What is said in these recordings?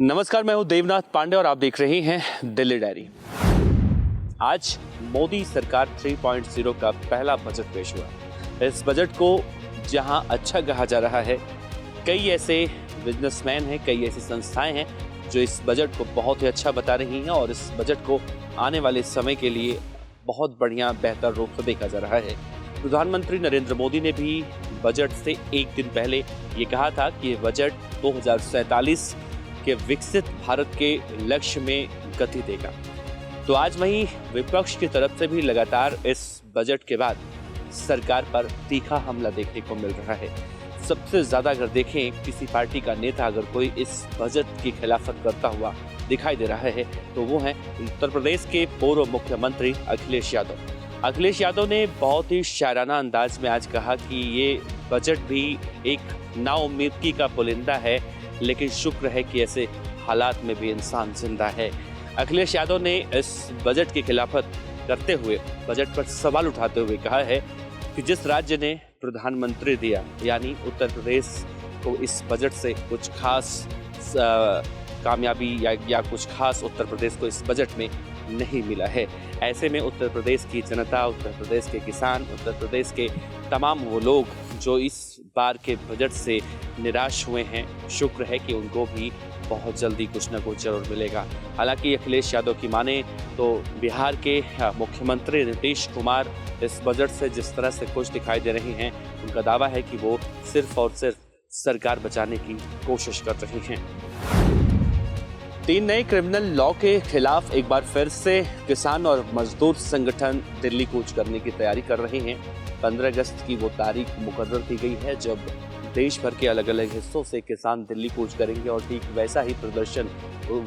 नमस्कार, मैं हूं देवनाथ पांडे और आप देख रहे हैं दिल्ली डायरी। आज मोदी सरकार 3.0 का पहला बजट पेश हुआ। इस बजट को जहां अच्छा कहा जा रहा है, कई ऐसे बिजनेसमैन हैं, कई ऐसी संस्थाएं हैं जो इस बजट को बहुत ही अच्छा बता रही हैं और इस बजट को आने वाले समय के लिए बहुत बढ़िया बेहतर रूप से देखा जा रहा है। प्रधानमंत्री नरेंद्र मोदी ने भी बजट से एक दिन पहले ये कहा था कि ये बजट 2047 के विकसित भारत के लक्ष्य में गति देगा। तो आज वहीं विपक्ष की तरफ से भी लगातार इस बजट के बाद सरकार पर तीखा हमला देखने को मिल रहा है। सबसे ज्यादा अगर देखें किसी पार्टी का नेता अगर कोई इस बजट की खिलाफत करता हुआ दिखाई दे रहा है तो वो है उत्तर प्रदेश के पूर्व मुख्यमंत्री अखिलेश यादव। अखिलेश यादव ने बहुत ही शायराना अंदाज में आज कहा कि ये बजट भी एक नाउम्मीदगी का पुलिंदा है, लेकिन शुक्र है कि ऐसे हालात में भी इंसान जिंदा है। अखिलेश यादव ने इस बजट की खिलाफत करते हुए बजट पर सवाल उठाते हुए कहा है कि जिस राज्य ने प्रधानमंत्री दिया यानी उत्तर प्रदेश को इस बजट से कुछ खास कामयाबी या कुछ खास उत्तर प्रदेश को इस बजट में नहीं मिला है। ऐसे में उत्तर प्रदेश की जनता, उत्तर प्रदेश के किसान, उत्तर प्रदेश के तमाम वो लोग जो इस बार के बजट से निराश हुए हैं, शुक्र है कि उनको भी बहुत जल्दी कुछ न कुछ जरूर मिलेगा। हालांकि अखिलेश यादव की माने तो बिहार के मुख्यमंत्री नीतीश कुमार इस बजट से जिस तरह से खुश दिखाई दे रहे हैं, उनका दावा है कि वो सिर्फ और सिर्फ सरकार बचाने की कोशिश कर रहे हैं। 3 नए क्रिमिनल लॉ के खिलाफ एक बार फिर से किसान और मजदूर संगठन दिल्ली कूच करने की तैयारी कर रहे हैं। 15 अगस्त की वो तारीख मुकर्रर की गई है जब देश भर के अलग अलग हिस्सों से किसान दिल्ली कूच करेंगे और ठीक वैसा ही प्रदर्शन,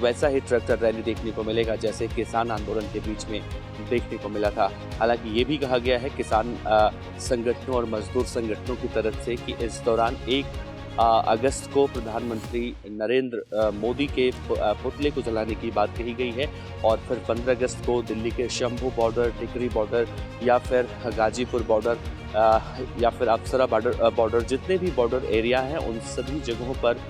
वैसा ही ट्रैक्टर रैली देखने को मिलेगा जैसे किसान आंदोलन के बीच में देखने को मिला था। हालांकि ये भी कहा गया है किसान संगठनों और मजदूर संगठनों की तरफ से कि इस दौरान 1 अगस्त को प्रधानमंत्री नरेंद्र मोदी के पुतले को जलाने की बात कही गई है और फिर 15 अगस्त को दिल्ली के शंभू बॉर्डर, टिकरी बॉर्डर या फिर गाजीपुर बॉर्डर या फिर अप्सरा बॉर्डर, जितने भी बॉर्डर एरिया हैं उन सभी जगहों पर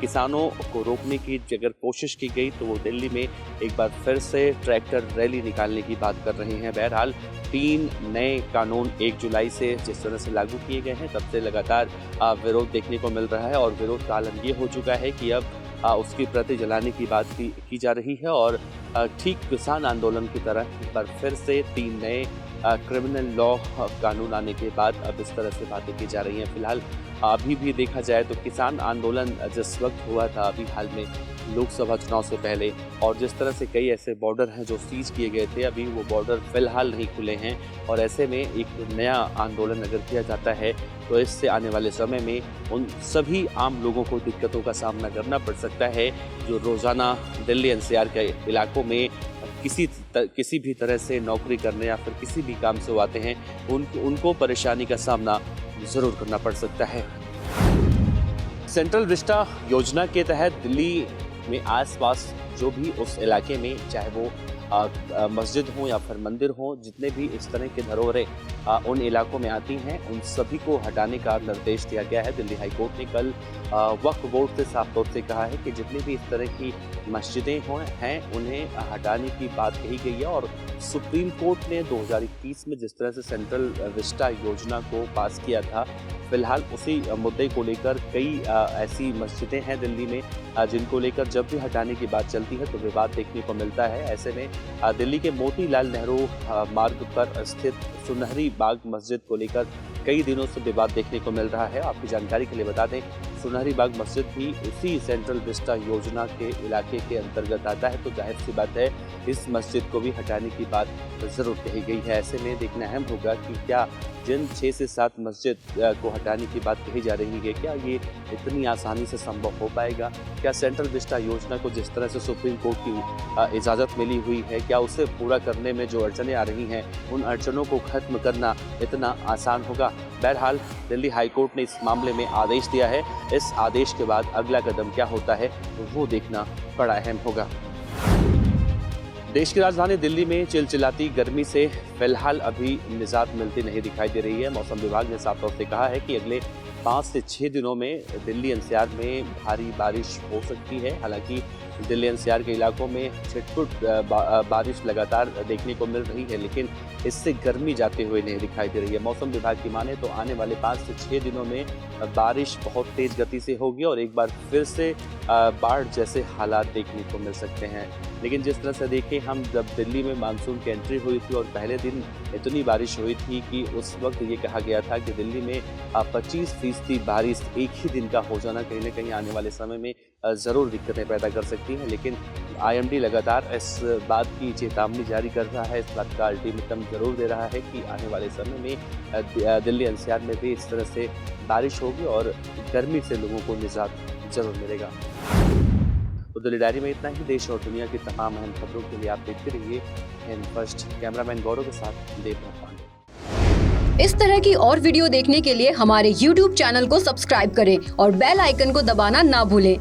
किसानों को रोकने की अगर कोशिश की गई तो वो दिल्ली में एक बार फिर से ट्रैक्टर रैली निकालने की बात कर रहे हैं। बहरहाल 3 नए कानून 1 जुलाई से जिस तरह से लागू किए गए हैं तब से लगातार विरोध देखने को मिल रहा है और विरोध का आलम ये हो चुका है कि अब उसकी प्रति जलाने की बात की जा रही है और ठीक किसान आंदोलन की तरह एक बार फिर से 3 नए क्रिमिनल लॉ कानून आने के बाद अब इस तरह से बातें की जा रही हैं। फिलहाल अभी भी देखा जाए तो किसान आंदोलन जिस वक्त हुआ था अभी हाल में लोकसभा चुनाव से पहले, और जिस तरह से कई ऐसे बॉर्डर हैं जो सीज किए गए थे, अभी वो बॉर्डर फिलहाल नहीं खुले हैं और ऐसे में एक नया आंदोलन अगर किया जाता है तो इससे आने वाले समय में उन सभी आम लोगों को दिक्कतों का सामना करना पड़ सकता है जो रोज़ाना दिल्ली एनसीआर के इलाकों में किसी भी तरह से नौकरी करने या फिर किसी भी काम से वो आते हैं, उनको परेशानी का सामना ज़रूर करना पड़ सकता है। सेंट्रल विस्टा योजना के तहत दिल्ली में आसपास जो भी उस इलाके में चाहे वो मस्जिद हो या फिर मंदिर हो, जितने भी इस तरह के धरोहरें उन इलाकों में आती हैं उन सभी को हटाने का निर्देश दिया गया है। दिल्ली हाई कोर्ट ने कल वक्फ बोर्ड से साफ तौर से कहा है कि जितनी भी इस तरह की मस्जिदें हैं उन्हें हटाने की बात कही गई है और सुप्रीम कोर्ट ने 2021 में जिस तरह से सेंट्रल विस्टा योजना को पास किया था, फिलहाल उसी मुद्दे को लेकर कई ऐसी मस्जिदें हैं दिल्ली में जिनको लेकर जब भी हटाने की बात चलती है तो विवाद देखने को मिलता है। ऐसे में दिल्ली के मोतीलाल नेहरू मार्ग पर स्थित सुनहरी बाग मस्जिद को लेकर कई दिनों से विवाद देखने को मिल रहा है। आपकी जानकारी के लिए बता दें, सुनहरी बाग मस्जिद भी उसी सेंट्रल विस्टा योजना के इलाके के अंतर्गत आता है, तो जाहिर सी बात है इस मस्जिद को भी हटाने की बात ज़रूर कही गई है। ऐसे में देखना अहम होगा कि क्या जिन 6 से 7 मस्जिद को हटाने की बात कही जा रही है, क्या ये इतनी आसानी से संभव हो पाएगा? क्या सेंट्रल विस्टा योजना को जिस तरह से सुप्रीम कोर्ट की इजाज़त मिली हुई है, क्या उसे पूरा करने में जो अड़चनें आ रही हैं उन अड़चनों को खत्म करना इतना आसान होगा? बहरहाल दिल्ली हाई कोर्ट ने इस मामले में आदेश दिया है। इस आदेश के बाद अगला कदम क्या होता है वो देखना बड़ा अहम होगा। देश की राजधानी दिल्ली में चिलचिलाती गर्मी से फिलहाल अभी निजात मिलती नहीं दिखाई दे रही है। मौसम विभाग ने साफ तौर से कहा है कि अगले 5 से 6 दिनों में दिल्ली एनसीआर में भारी बारिश हो सकती है। हालांकि दिल्ली एनसीआर के इलाकों में छिटपुट बारिश लगातार देखने को मिल रही है, लेकिन इससे गर्मी जाते हुए नहीं दिखाई दे रही है। मौसम विभाग की माने तो आने वाले 5 से 6 दिनों में बारिश बहुत तेज गति से होगी और एक बार फिर से बाढ़ जैसे हालात देखने को मिल सकते हैं। लेकिन जिस तरह से देखें हम, जब दिल्ली में मानसून की एंट्री हुई थी और पहले दिन इतनी बारिश हुई थी कि उस वक्त ये कहा गया था कि दिल्ली में 25% बारिश एक ही दिन का हो जाना कहीं ना कहीं आने वाले समय में ज़रूर दिक्कतें पैदा कर सकती हैं। लेकिन आईएमडी लगातार इस बात की चेतावनी जारी कर रहा है, इस बात का अल्टीमेटम जरूर दे रहा है कि आने वाले समय में दिल्ली एनसीआर में भी इस तरह से बारिश होगी और गर्मी से लोगों को निजात जरूर मिलेगा। तो दिल्ली डायरी में इतना ही। देश और दुनिया की तमाम अहम खबरों के लिए आप देखते रहिए हिंद फर्स्ट। कैमरामैन गौरव के साथ देवनाथ पांडे। इस तरह की और वीडियो देखने के लिए हमारे YouTube चैनल को सब्सक्राइब करें और बेल आइकन को दबाना ना भूलें